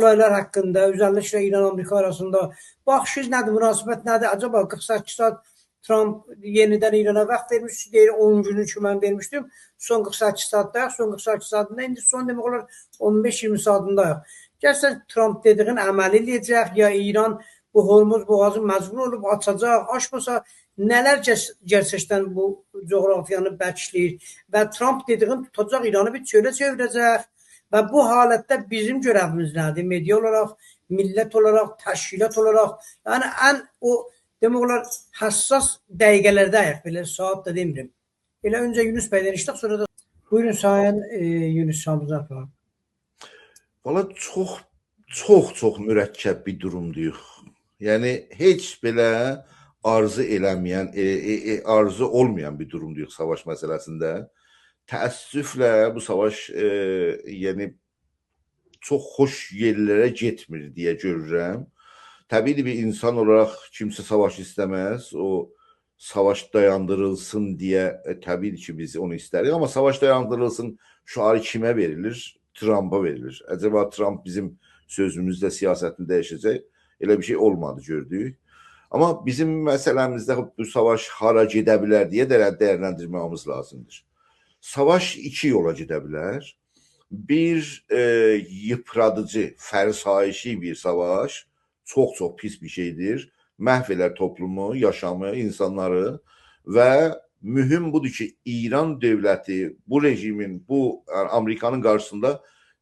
olaylar hakkında, özellikle İran-Amerika arasında baxışınız nədir, münasibət nədir? Acaba 48 saat Trump yeniden İran'a vaxt vermiş, deyir 10 günü ki mən vermişdim. Son 48 saatdayıq, son 48 saatında indi son demək olar 15-20 saatındayıq. Gerçekten Trump dediğin əməl edəcək ya İran bu Hormuz boğazı məcbur olub açacaq, açmasa nələr gerçəkdən bu coğrafiyanı bəkləyir və Trump dediğin tutacaq İranı bir çölə çevirəcək və bu halətdə bizim görevimiz nədir? Media olaraq, millət olaraq, təşkilat olaraq, yəni ən o demək olar hassas dəqiqələrdəyik, belə saat da demirim. Elə öncə Yunus bəydən işləq, sonra da buyurun Sayın Yunus Şamzaklar. Valla çox mürəkkəb bir durumduyuq. Yəni heç belə arzu eləməyən, arzu olmayan bir durumduyuq savaş məsələsində. Təəssüflə bu savaş yəni çox xoş yerlərə getmir deyə görürəm. Təbii bir insan olaraq kimsə savaş istəməz. O savaş dayandırılsın deyə təbii ki biz onu istərik. Amma savaş dayandırılsın şüarı kimə verilir? Trump'a verilir. Acaba Trump bizim sözümüzdə siyasətini dəyişəcək? Elə bir şey olmadı gördük. Amma bizim məsələmizdə bu savaş hara gedə bilər deyə dəyərləndirməyimiz lazımdır. Savaş iki yola gedə bilər. Bir yıpradıcı, fərsayişi bir savaş çox pis bir şeydir. Məhv edər toplumu, yaşamı, insanları və mühüm budur ki, İran dövləti bu rejimin, bu Amerikanın qarşısında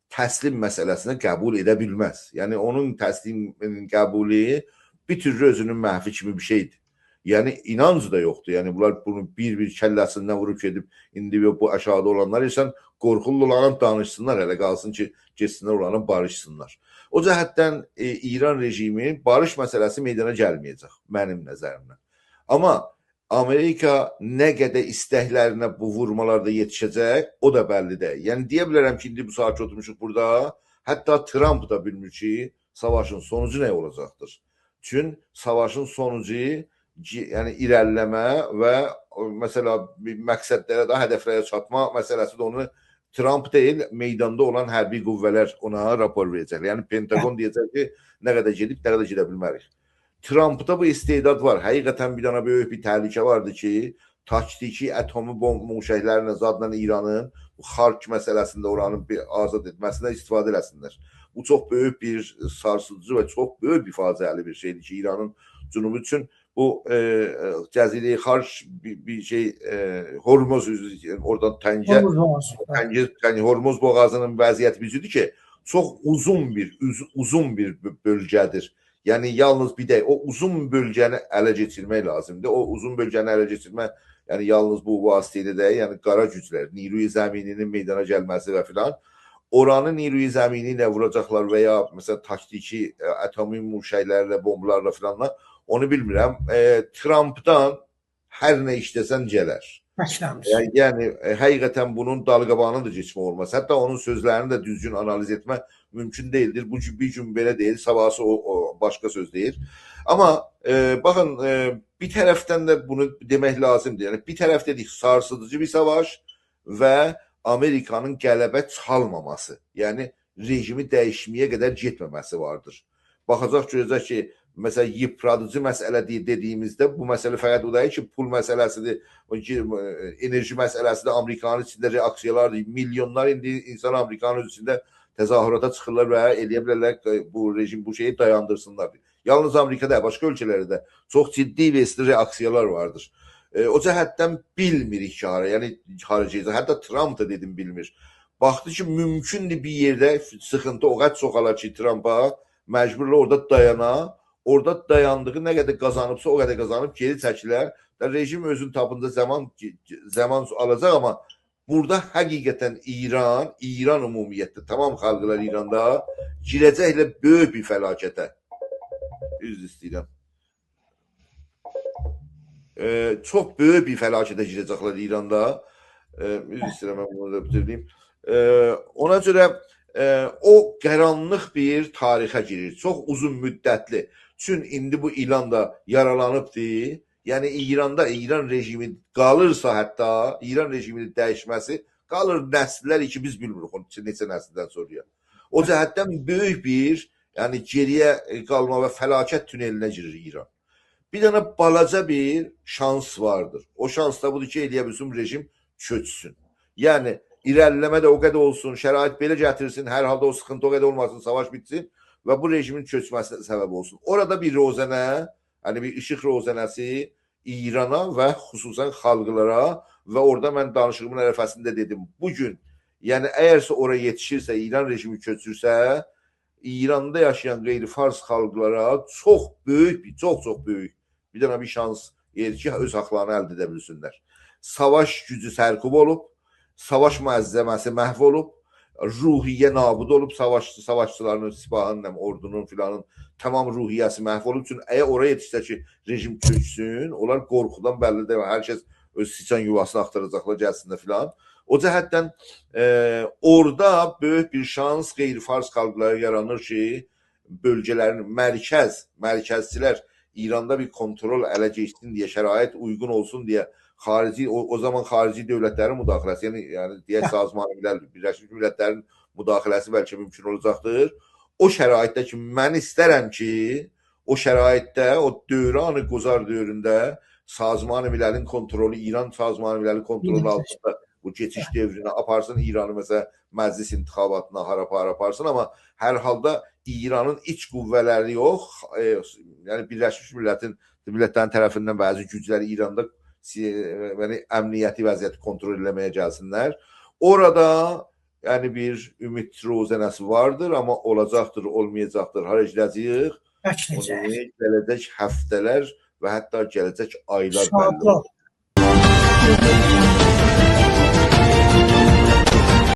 təslim məsələsini qəbul edə bilməz. Yəni onun təsliminin qəbuli bir türlü özünün məhvi kimi bir şeydir. Yəni inancı da yoxdur. Yəni bunlar bunu bir kəlləsindən vurub gedib indi bu aşağıda olanlar insan qorxulu olanı danışsınlar, hələ qalsın ki, geçsinlər olanı barışsınlar. O cəhətdən İran rejimi barış məsələsi meydana gəlməyəcək mənim nəzərimlə. Amma Amerika nə qədər istəklərinə bu vurmalarda yetişəcək, o da bəllidir. Yəni deyə bilərəm ki, indi bu saat oturmuşuq burada, hətta Trump da bilmir ki, savaşın sonucu nə olacaqdır. Çünki savaşın sonucu yəni irəliləmə və məsələ məqsədlərə də hədəflərə çatma məsələsi də onu Trump deyil, meydanda olan hərbi qüvvələr ona rapor verəcək. Yəni Pentagon deyəcək ki, nə qədər gedib, nə qədər gedə bilmərik. Trump'da bu istedad var. Həqiqətən bir dana böyük bir təhlükə vardı ki, taktiki atomi muşəklərlə zadla İranın bu Xark məsələsində oranın bir azad etməsindən istifadə eləsinlər. Bu çox böyük bir sarsıdıcı və çox böyük bir faciəli bir şeydir ki, İranın cünubu üçün bu Cəzirə-i Xark bir şey Hormuz oradan Hormuz boğazının vəziyyəti bizdir ki, çox uzun bir bölgədir. Yəni yalnız bir də o uzun bölgəni ələ keçirmək lazımdır. O uzun bölgəni ələ keçirmək yəni yalnız bu vasitədə deyil, yəni qara güclər, Niruy Zəmininin meydana gəlməsi və filan. Oranı Niruy Zəmini ilə vuracaqlar və ya məsələn taktiki atomi muşəklərlə, bombalarla filanla onu bilmirəm. Trump'dan hər nə işləsən gələr. Yəni həqiqətən bunun dalqabağını da keçmək olmaz. Hətta onun sözlərini də düzgün analiz etmək mümkün deyildir. Bu bir gün belə deyil, sabahsı o başqa söz deyir. Amma baxın, bir tərəfdən də bunu demək lazımdır. Yəni bir tərəf dedik sarsıdıcı bir savaş və Amerikanın qələbə çalmaması, yəni rejimi dəyişməyə qədər getməməsi vardır. Baxacaq görəcək ki, məsələn, yıpradıcı məsələ dediyimizdə bu məsələ fəqət o deyil ki, pul məsələsidir, enerji məsələsidir, Amerikanın içində reaksiyalardır. Milyonlar indi insan Amerikanın içində təzahürata çıxırlar və eləyə bilərlər bu rejim bu şeyi dayandırsınlar. Yalnız Amerikada, başqa ölkələrdə də çox ciddi və isti reaksiyalar vardır. O cəhətdən bilmirik ki, yəni haricəyəcək. Hətta Trump da dedim bilmir. Baxdı ki, mümkündür bir yerdə sıxıntı o qədər çoxalar ki, Trump'a məcburla orada dayana, orada dayandığı nə qədər qazanıbsa o qədər qazanıb geri çəkilər. Rejim özün tapında zaman alacaq, amma burada həqiqətən İran ümumiyyətdə, tamam xalqlar İranda girəcəklə böyük bir fəlakətə. Üzr istəyirəm. Çox böyük bir fəlakətə girəcəklər İranda. Üzr istəyirəm, mən bunu da bitirdiyim. Ona görə o qaranlıq bir tarixə girir. Çox uzun müddətli. Çünki indi bu ilan da yaralanıbdır. Yəni İran rejimi qalırsa, hətta İran rejiminin dəyişməsi qalır nəsillər ki, biz bilmirik neçə nəsildən sonra. O cəhətdən böyük bir, yəni geriyə qalma və fəlakət tünelinə girir İran. Bir dənə balaca bir şans vardır. O şans da budur ki, eləyə bilsin rejim köçsün. Yəni irəliləmə də o qədər olsun, şərait belə gətirsin, hər halda o sıxıntı o qədər olmasın, savaş bitsin və bu rejimin köçməsinə səbəb olsun. Orada bir rozənə, yəni bir işıq rozənəsi İrana və xüsusən xalqlara və orada mən danışığımın ərəfəsində dedim, bugün, yəni əgərsə oraya yetişirsə, İran rejimi köçürsə, İranda yaşayan qeyri-fars xalqlara çox böyük, çox böyük bir dənə bir şans verir ki, öz haqlarını əldə edə bilsinlər. Savaş gücü sərkub olub, savaş müəzzəməsi məhv olub, ruhiyyə nabud olub, savaşçıların, sipahın, ordunun filanın tamam ruhiyyəsi məhv olub. Çünki əgər oraya yetişsə ki, rejim köçsün, onlar qorxudan bəllidir. Hər kəs öz siçan yuvasını axtaracaqlar, gəlsinlər filan. O cəhətdən orada böyük bir şans qeyri-fars xalqlara yaranır ki, bölgələrin mərkəzçilər İranda bir kontrol ələ geçsin deyə, şərait uyğun olsun deyə xarici, o zaman xarici dövlətlərin müdaxiləsi, yəni deyək Sazman-ı Milləl, Birləşmiş Millətlərin müdaxiləsi bəlkə mümkün olacaqdır. O şəraitdə ki, mən istərəm ki, o şəraitdə, o dövrani quzar dövründə Sazman-ı Milləlin kontrolü, İran Sazman-ı Milləlin kontrolü altında bu geçiş devrini aparsın, İranı məsələn məclis intixabatına harapa aparsın, amma hər halda İranın iç qüvvələri yox, yəni Birləşmiş Millətlərin tərəfindən bəzi güclər İranda yəni əmniyyəti vəziyyəti kontrol eləməyə gəlsinlər. Orada yəni bir ümid rozənəsi vardır, amma olacaqdır, olmayacaqdır. Hara gedəcəyik? Gələcək həftələr və hətta gələcək aylar bəlli olur.